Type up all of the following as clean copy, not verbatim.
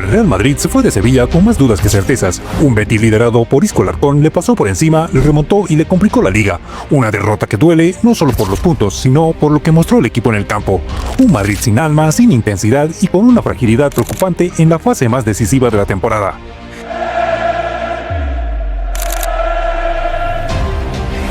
Real Madrid se fue de Sevilla con más dudas que certezas. Un Betis liderado por Isco Alarcón le pasó por encima, le remontó y le complicó la liga. Una derrota que duele no solo por los puntos, sino por lo que mostró el equipo en el campo. Un Madrid sin alma, sin intensidad y con una fragilidad preocupante en la fase más decisiva de la temporada.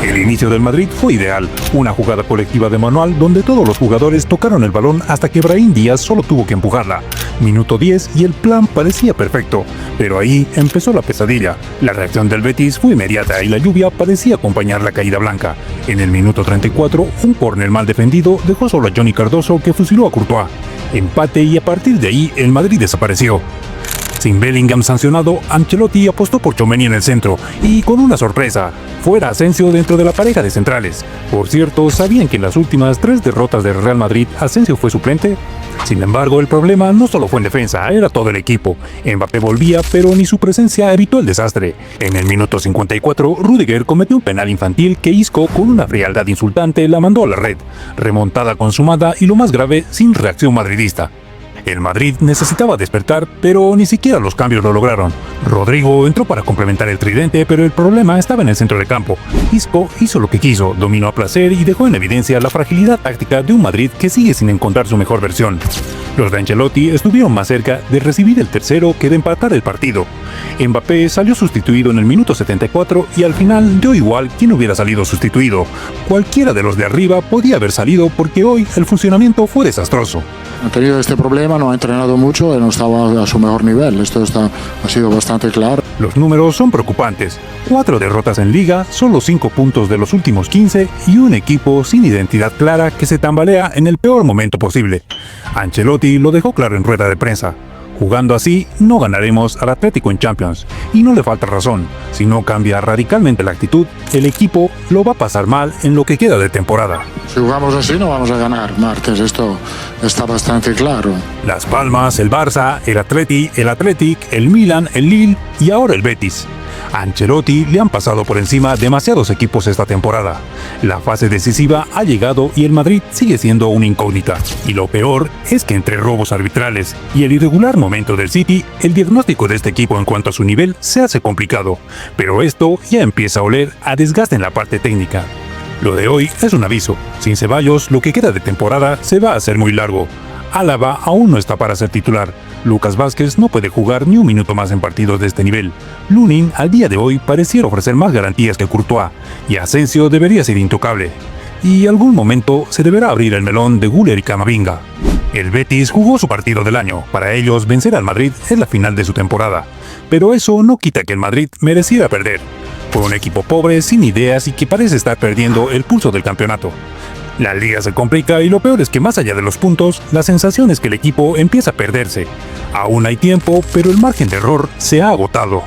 El inicio del Madrid fue ideal, una jugada colectiva de manual donde todos los jugadores tocaron el balón hasta que Brahim Díaz solo tuvo que empujarla. Minuto 10 y el plan parecía perfecto, pero ahí empezó la pesadilla. La reacción del Betis fue inmediata y la lluvia parecía acompañar la caída blanca. En el minuto 34, un córner mal defendido dejó solo a Johnny Cardoso que fusiló a Courtois. Empate y a partir de ahí el Madrid desapareció. Sin Bellingham sancionado, Ancelotti apostó por Tchouaméni en el centro y con una sorpresa, fuera Asensio dentro de la pareja de centrales. Por cierto, ¿sabían que en las últimas 3 derrotas del Real Madrid Asensio fue suplente? Sin embargo, el problema no solo fue en defensa, era todo el equipo. Mbappé volvía, pero ni su presencia evitó el desastre. En el minuto 54, Rüdiger cometió un penal infantil que Isco, con una frialdad insultante, la mandó a la red. Remontada consumada y, lo más grave, sin reacción madridista. El Madrid necesitaba despertar, pero ni siquiera los cambios lo lograron. Rodrigo entró para complementar el tridente, pero el problema estaba en el centro del campo. Isco hizo lo que quiso, dominó a placer y dejó en evidencia la fragilidad táctica de un Madrid que sigue sin encontrar su mejor versión. Los de Ancelotti estuvieron más cerca de recibir el tercero que de empatar el partido. Mbappé salió sustituido en el minuto 74 y al final dio igual quién hubiera salido sustituido. Cualquiera de los de arriba podía haber salido porque hoy el funcionamiento fue desastroso. Ha tenido este problema, no ha entrenado mucho, no estaba a su mejor nivel. Esto ha sido bastante claro. Los números son preocupantes. 4 derrotas en liga, solo 5 puntos de los últimos 15 y un equipo sin identidad clara que se tambalea en el peor momento posible. Ancelotti lo dejó claro en rueda de prensa. Jugando así, no ganaremos al Atlético en Champions. Y no le falta razón. Si no cambia radicalmente la actitud, el equipo lo va a pasar mal en lo que queda de temporada. Si jugamos así, no vamos a ganar martes. Esto está bastante claro. Las Palmas, el Barça, el Athletic, el Milan, el Lille y ahora el Betis. A Ancelotti le han pasado por encima demasiados equipos esta temporada. La fase decisiva ha llegado y el Madrid sigue siendo una incógnita. Y lo peor es que entre robos arbitrales y el irregular momento del City, el diagnóstico de este equipo en cuanto a su nivel se hace complicado. Pero esto ya empieza a oler a desgaste en la parte técnica. Lo de hoy es un aviso. Sin Ceballos, lo que queda de temporada se va a hacer muy largo. Álava aún no está para ser titular. Lucas Vázquez no puede jugar ni un minuto más en partidos de este nivel. Lunin al día de hoy pareciera ofrecer más garantías que Courtois, y Asensio debería ser intocable. Y algún momento se deberá abrir el melón de Güler y Camavinga. El Betis jugó su partido del año. Para ellos, vencer al Madrid es la final de su temporada. Pero eso no quita que el Madrid mereciera perder. Fue un equipo pobre, sin ideas y que parece estar perdiendo el pulso del campeonato. La liga se complica y lo peor es que más allá de los puntos, la sensación es que el equipo empieza a perderse. Aún hay tiempo, pero el margen de error se ha agotado.